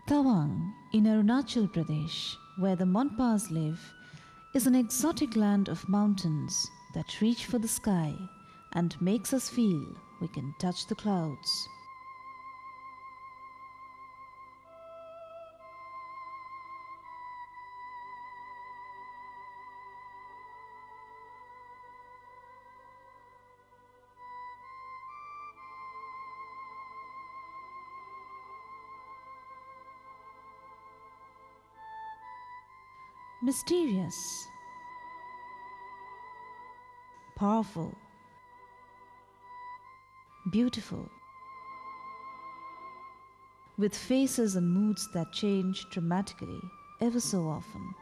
Tawang, in Arunachal Pradesh, where the Monpas live, is an exotic land of mountains that reach for the sky and makes us feel we can touch the clouds. Mysterious, powerful, beautiful, with faces and moods that change dramatically ever so often.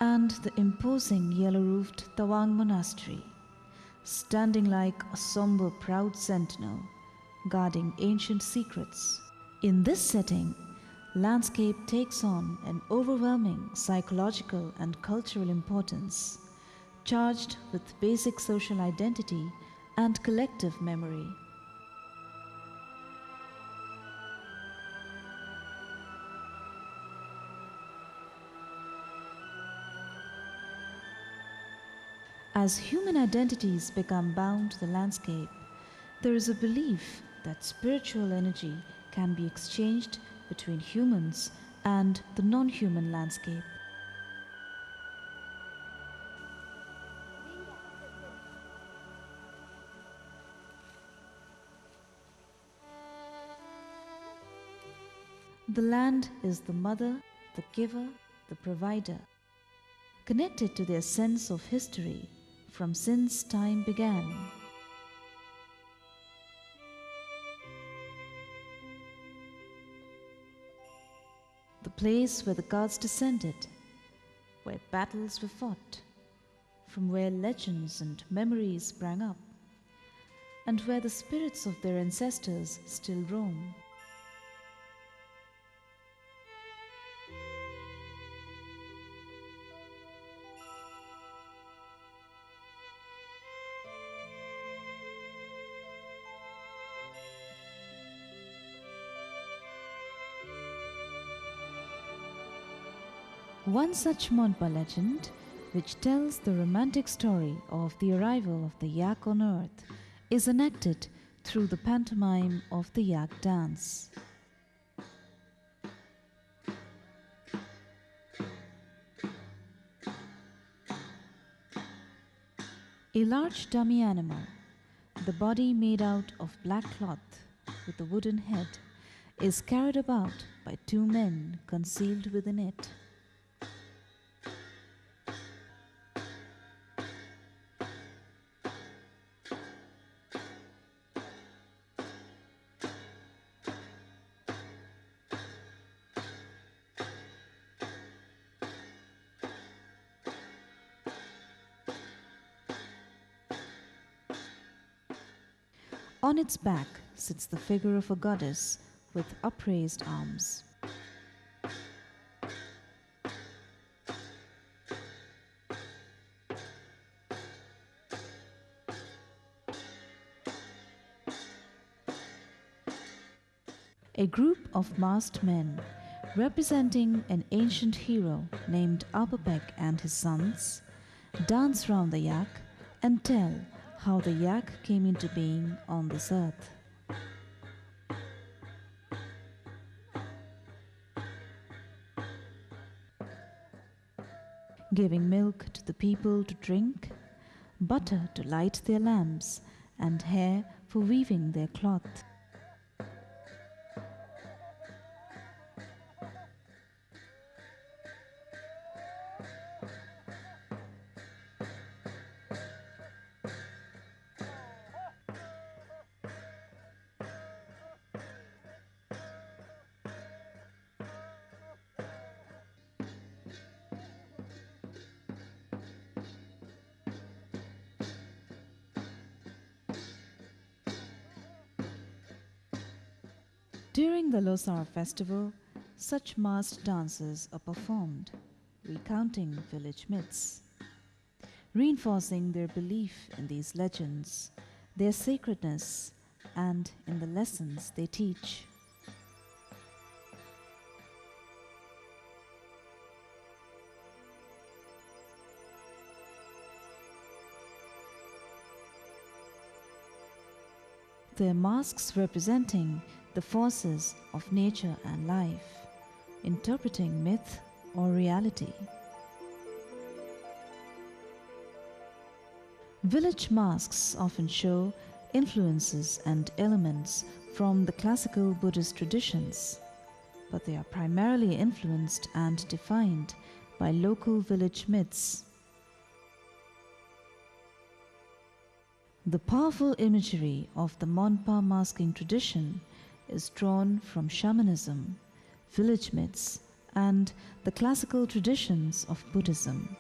And the imposing yellow-roofed Tawang Monastery, standing like a somber, proud sentinel, guarding ancient secrets. In this setting, landscape takes on an overwhelming psychological and cultural importance, charged with basic social identity and collective memory. As human identities become bound to the landscape, there is a belief that spiritual energy can be exchanged between humans and the non-human landscape. The land is the mother, the giver, the provider, connected to their sense of history from since time began. The place where the gods descended, where battles were fought, from where legends and memories sprang up, and where the spirits of their ancestors still roam. One such Monpa legend, which tells the romantic story of the arrival of the yak on earth, is enacted through the pantomime of the yak dance. A large dummy animal, the body made out of black cloth with a wooden head, is carried about by two men concealed within it. On its back sits the figure of a goddess with upraised arms. A group of masked men representing an ancient hero named Apapek and his sons dance round the yak, and tell how the yak came into being on this earth. Giving milk to the people to drink, butter to light their lamps, and hair for weaving their cloth. During the Losar festival, such masked dances are performed, recounting village myths, reinforcing their belief in these legends, their sacredness, and in the lessons they teach. Their masks representing the forces of nature and life, interpreting myth or reality. Village masks often show influences and elements from the classical Buddhist traditions, but they are primarily influenced and defined by local village myths. The powerful imagery of the Monpa masking tradition is drawn from shamanism, village myths, and the classical traditions of Buddhism.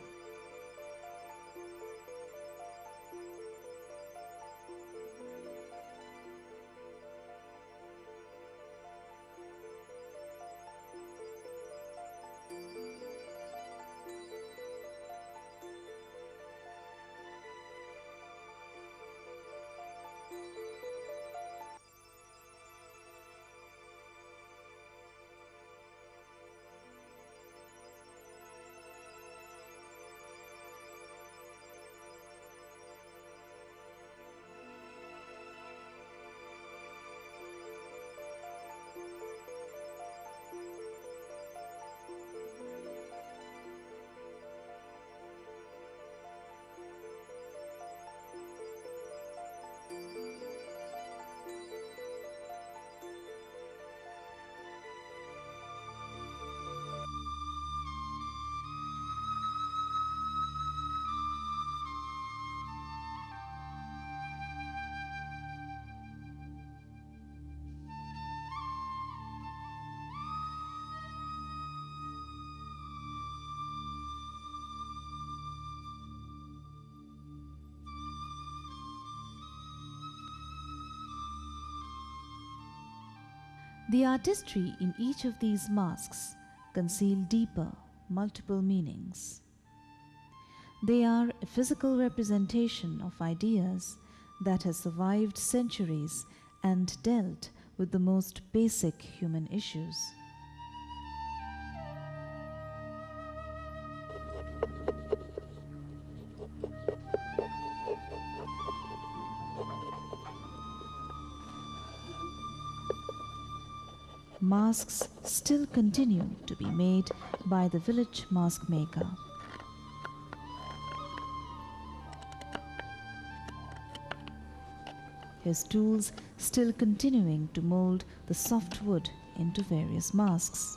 The artistry in each of these masks conceal deeper, multiple meanings. They are a physical representation of ideas that has survived centuries and dealt with the most basic human issues. Masks still continue to be made by the village mask maker. His tools still continuing to mold the soft wood into various masks.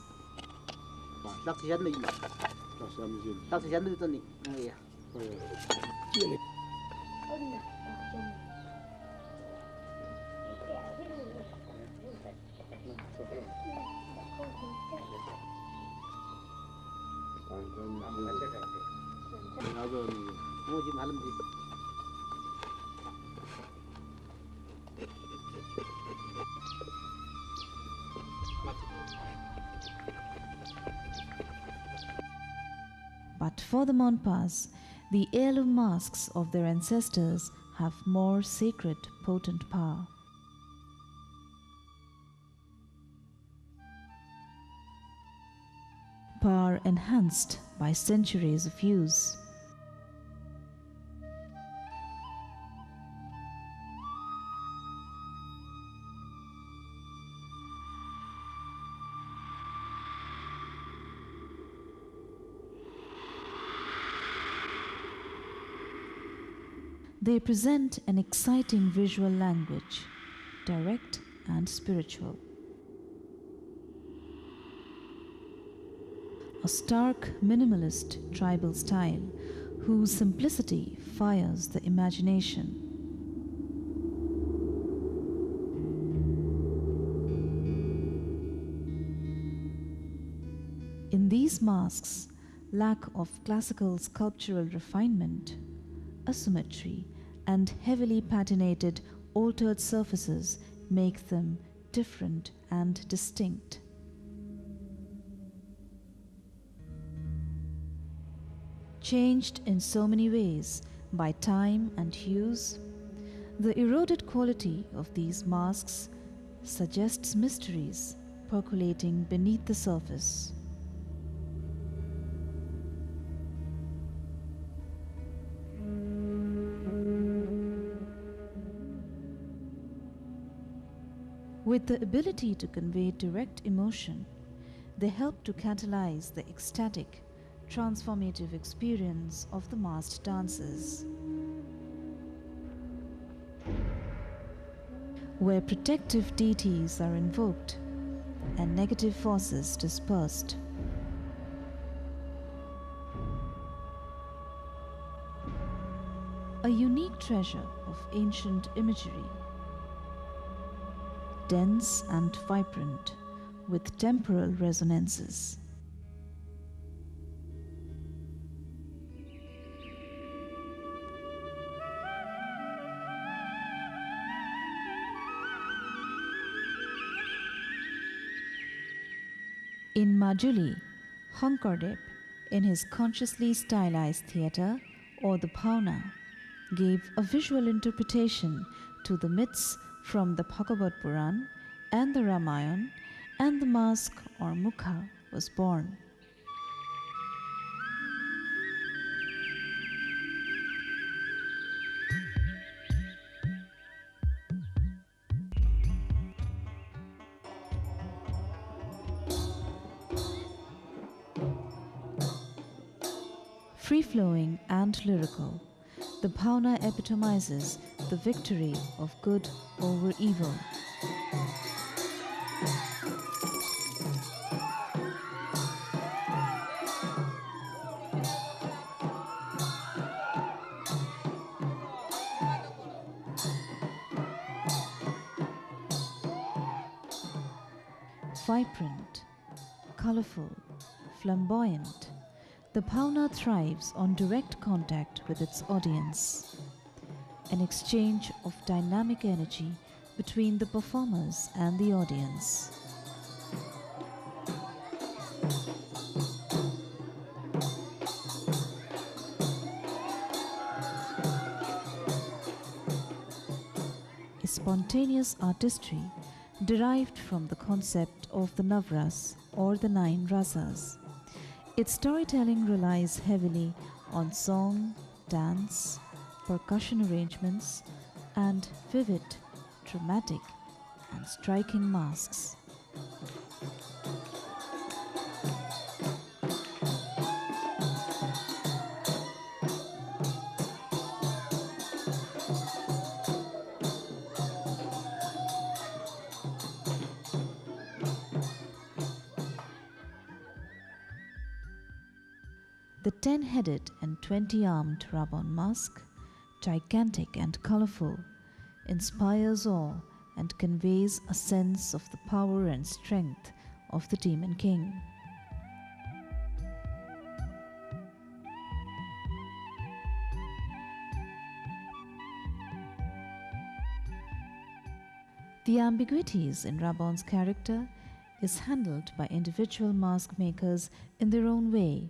But for the Monpas, the heirloom masks of their ancestors have more sacred, potent power. Power enhanced by centuries of use. They present an exciting visual language, direct and spiritual. A stark, minimalist tribal style whose simplicity fires the imagination. In these masks, lack of classical sculptural refinement, asymmetry, and heavily patinated, altered surfaces make them different and distinct. Changed in so many ways by time and hues, the eroded quality of these masks suggests mysteries percolating beneath the surface. With the ability to convey direct emotion, they help to catalyze the ecstatic, transformative experience of the masked dances, where protective deities are invoked and negative forces dispersed. A unique treasure of ancient imagery, dense and vibrant, with temporal resonances. In Majuli, Hankardev, in his consciously stylized theatre, or the Bhavna, gave a visual interpretation to the myths from the Bhagavad Puran and the Ramayana, and the mask or mukha was born. Free-flowing and lyrical, the Bhavna epitomizes the victory of good over evil. Vibrant, colorful, flamboyant, the Bhavna thrives on direct contact with its audience, an exchange of dynamic energy between the performers and the audience. A spontaneous artistry derived from the concept of the Navras or the 9 rasas. Its storytelling relies heavily on song, dance, percussion arrangements, and vivid, dramatic, and striking masks. The 10-headed and 20-armed Ravan mask, gigantic and colorful, inspires awe and conveys a sense of the power and strength of the Demon King. The ambiguities in Ravan's character is handled by individual mask makers in their own way,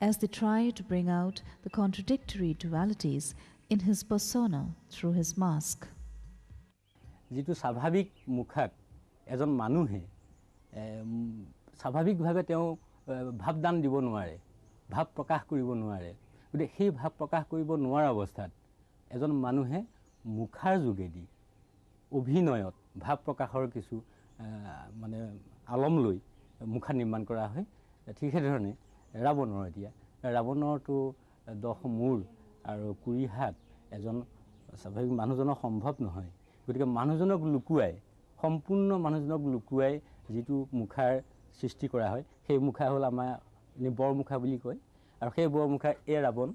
as they try to bring out the contradictory dualities in his persona through his mask. যিটো স্বাভাৱিক মুখাক এজন মানুহে স্বাভাৱিকভাৱে তেওঁ ভাৱদান দিব নোৱাৰে, ভাৱ প্ৰকাশ কৰিব নোৱাৰে। গতিকে সেই ভাৱ প্ৰকাশ কৰিব নোৱাৰা অৱস্থাত এজন মানুহে মুখাৰ যোগেদি অভিনয়ত ভাৱ প্ৰকাশৰ কিছু মানে আলম লৈ মুখা নিৰ্মাণ কৰা হয়। ঠিক সেইধৰণে ৰাৱণৰ এতিয়া ৰাৱণৰটো 10 মূৰ আৰু 20 হাত এজন স্বাভাৱিক মানুহজনৰ সম্ভৱ নহয়। গতিকে মানুহজনক লুকুৱাই, সম্পূৰ্ণ মানুহজনক লুকুৱাই যিটো মুখাৰ সৃষ্টি কৰা হয়, সেই মুখা হ'ল আমাৰ বৰমুখা বুলি কয়। আৰু সেই বৰমুখা এই ৰাৱণ।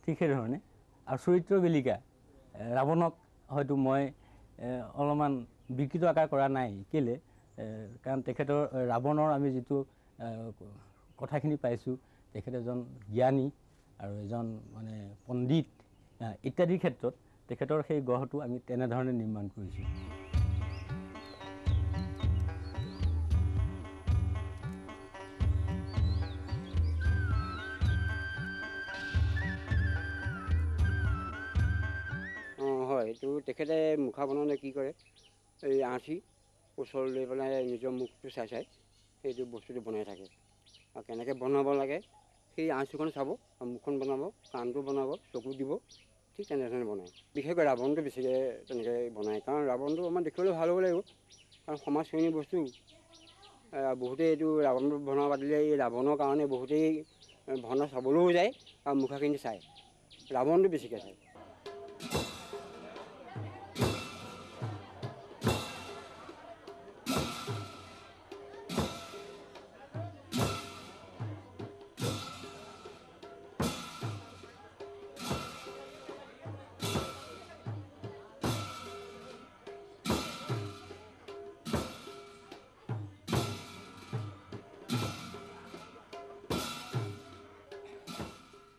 ঠিক সেইধৰণে আৰু চৰিত্ৰ বেলিকা ৰাৱণক হয়তো মই অলপমান বিকৃত আকাৰ কৰা নাই। কেলে? কাৰণ তেখেতৰ ৰাৱণৰ আমি যিটো কথাখিনি পাইছোঁ, তেখেত এজন জ্ঞানী আৰু এজন মানে পণ্ডিত ইত্যাদিৰ ক্ষেত্ৰত তেখেতৰ সেই গঢ়টো আমি তেনেধৰণে নিৰ্মাণ কৰিছোঁ। হয়, এইটো তেখেতে মুখা বনাওঁতে কি কৰে, এই আঁঠি ওচৰলৈ লৈ পেলাই নিজৰ মুখটো চাই চাই সেইটো বস্তুটো বনাই থাকে। আৰু কেনেকৈ বনাব লাগে সেই আঁচুখন চাব, মুখখন বনাব, কাণটো বনাব, চকু দিব, ঠিক তেনেধৰণে বনায়। বিশেষকৈ ৰাৱণটো বেছিকৈ তেনেকৈ বনায়, কাৰণ ৰাৱণটো আমাৰ দেখিবলৈ ভাল হ'ব লাগিব, কাৰণ সমাজসেৱী বস্তু। বহুতেই এইটো ৰাৱণটো বনাব পাতিলে এই ৰাৱণৰ কাৰণে বহুতেই ভাওনা চাবলৈও যায় আৰু মুখাখিনি চায়, ৰাৱণটো বেছিকৈ চায়।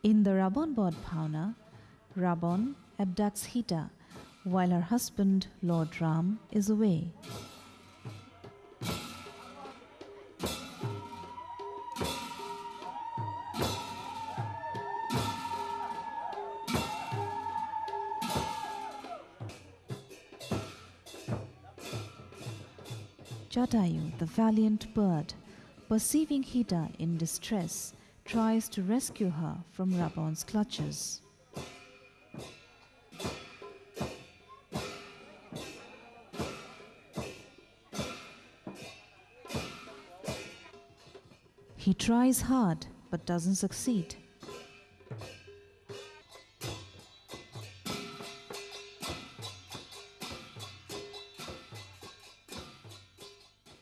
In the Raban Bod Bhavna, Raban abducts Sita while her husband, Lord Ram, is away. Jatayu, the valiant bird, perceiving Sita in distress, tries to rescue her from Raban's clutches. He tries hard but doesn't succeed.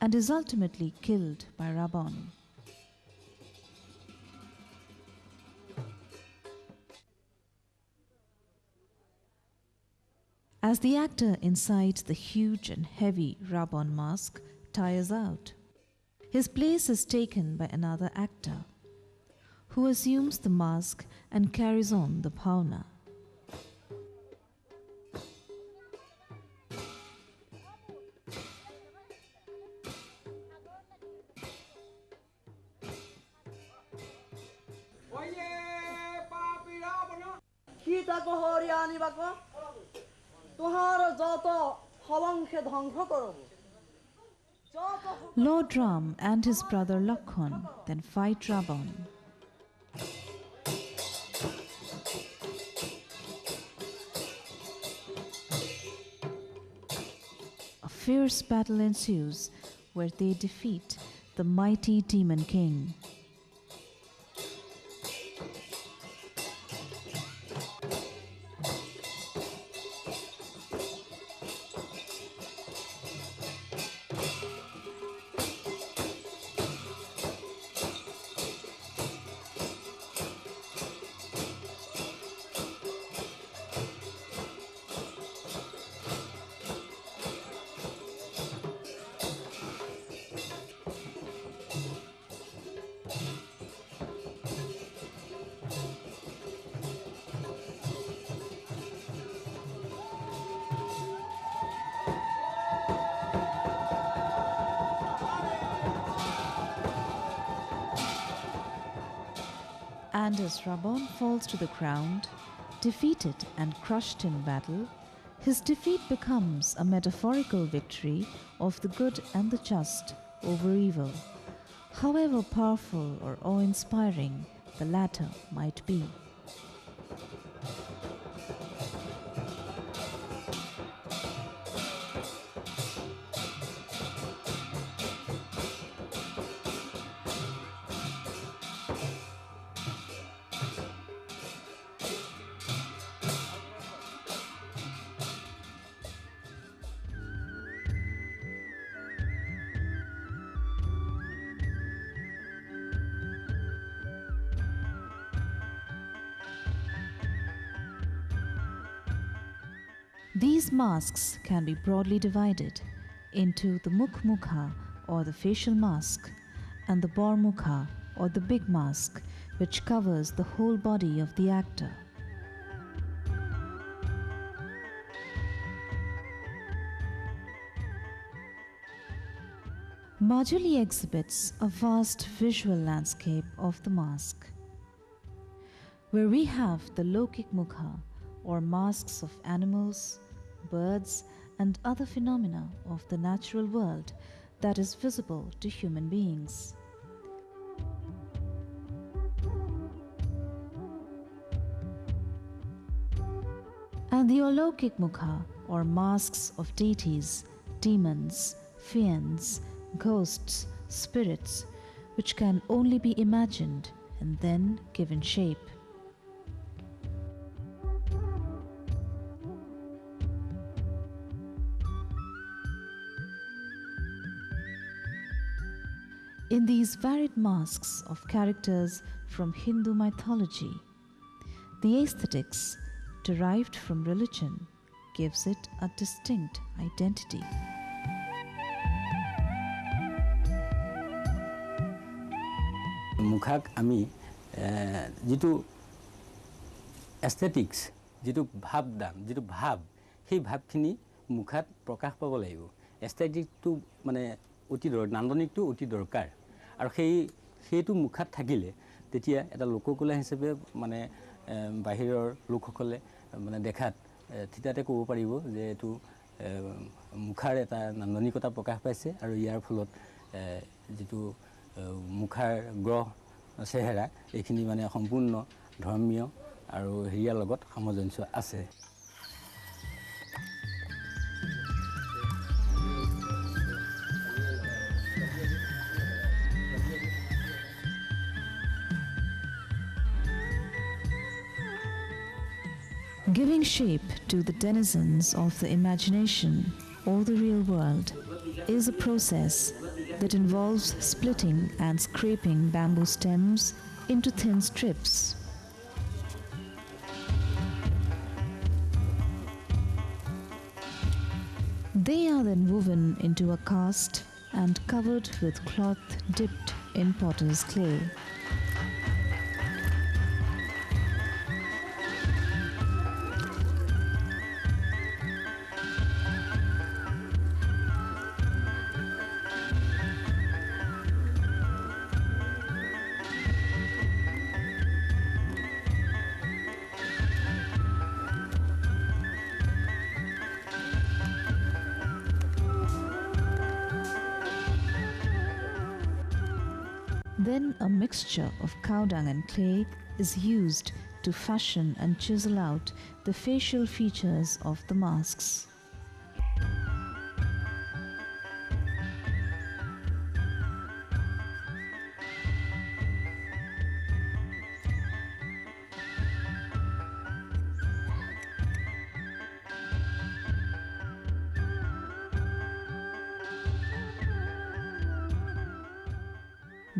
And is ultimately killed by Raban. As the actor inside the huge and heavy Raban mask tires out, his place is taken by another actor, who assumes the mask and carries on the bhavna. Lord Ram and his brother Lakshman then fight Ravan. A fierce battle ensues where they defeat the mighty Demon King. And as Raban falls to the ground, defeated and crushed in battle, his defeat becomes a metaphorical victory of the good and the just over evil, however powerful or awe-inspiring the latter might be. These masks can be broadly divided into the Mukh Mukha or the facial mask and the Bor Mukha or the big mask, which covers the whole body of the actor. Majuli exhibits a vast visual landscape of the mask, where we have the Lokik Mukha or masks of animals, birds, and other phenomena of the natural world that is visible to human beings. And the Alokik Mukha or masks of deities, demons, fiends, ghosts, spirits, which can only be imagined and then given shape. In these varied masks of characters from Hindu mythology, the aesthetics derived from religion gives it a distinct identity. মুখাক আমি যেটো aesthetics যেটো ভাবদান যেটো ভাব সেই ভাবখিনি মুখাত প্ৰকাশ পাব লাগিব এস্থেটিকটো মানে অতি নান্দনিকটো অতি দৰকাৰ আৰু সেইটো মুখাত থাকিলে তেতিয়া এটা লোককলা হিচাপে মানে বাহিৰৰ লোকসকলে মানে দেখাত থিতাতে ক'ব পাৰিব যে এটো মুখাৰ এটা নান্দনিকতা প্ৰকাশ পাইছে আৰু ইয়াৰ ফলত যেটো মুখাৰ গ্ৰহ চেহেৰা এইখিনি মানে সম্পূৰ্ণ ধৰ্মীয় আৰু হেৰিয়াৰ লগত সামঞ্জস্য আছে। Giving shape to the denizens of the imagination or the real world is a process that involves splitting and scraping bamboo stems into thin strips. They are then woven into a cast and covered with cloth dipped in potter's clay. Then a mixture of cow dung and clay is used to fashion and chisel out the facial features of the masks.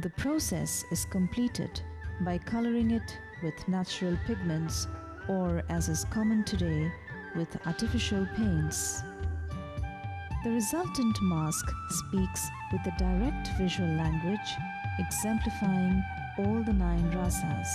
The process is completed by coloring it with natural pigments or, as is common today, with artificial paints. The resultant mask speaks with a direct visual language, exemplifying all the 9 rasas.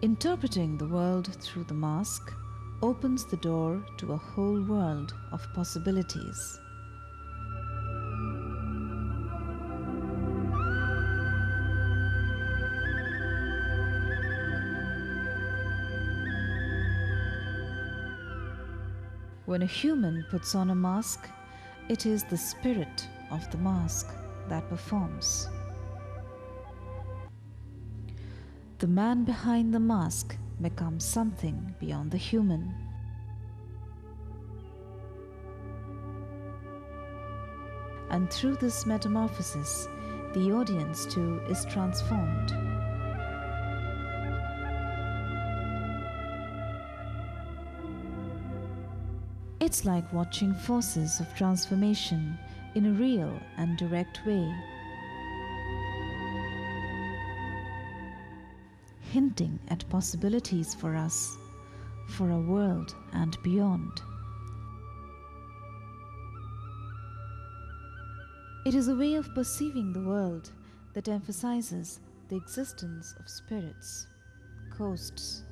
Interpreting the world through the mask opens the door to a whole world of possibilities. When a human puts on a mask, it is the spirit of the mask that performs. The man behind the mask becomes something beyond the human. And through this metamorphosis, the audience too is transformed. It's like watching forces of transformation in a real and direct way, hinting at possibilities for us, for a world and beyond. It is a way of perceiving the world that emphasizes the existence of spirits, ghosts,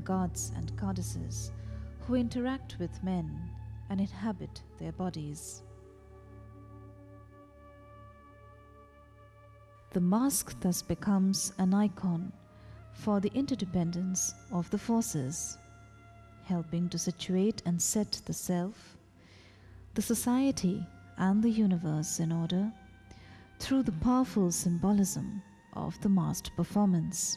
gods and goddesses who interact with men and inhabit their bodies. The mask thus becomes an icon for the interdependence of the forces, helping to situate and set the self, the society, and the universe in order through the powerful symbolism of the masked performance.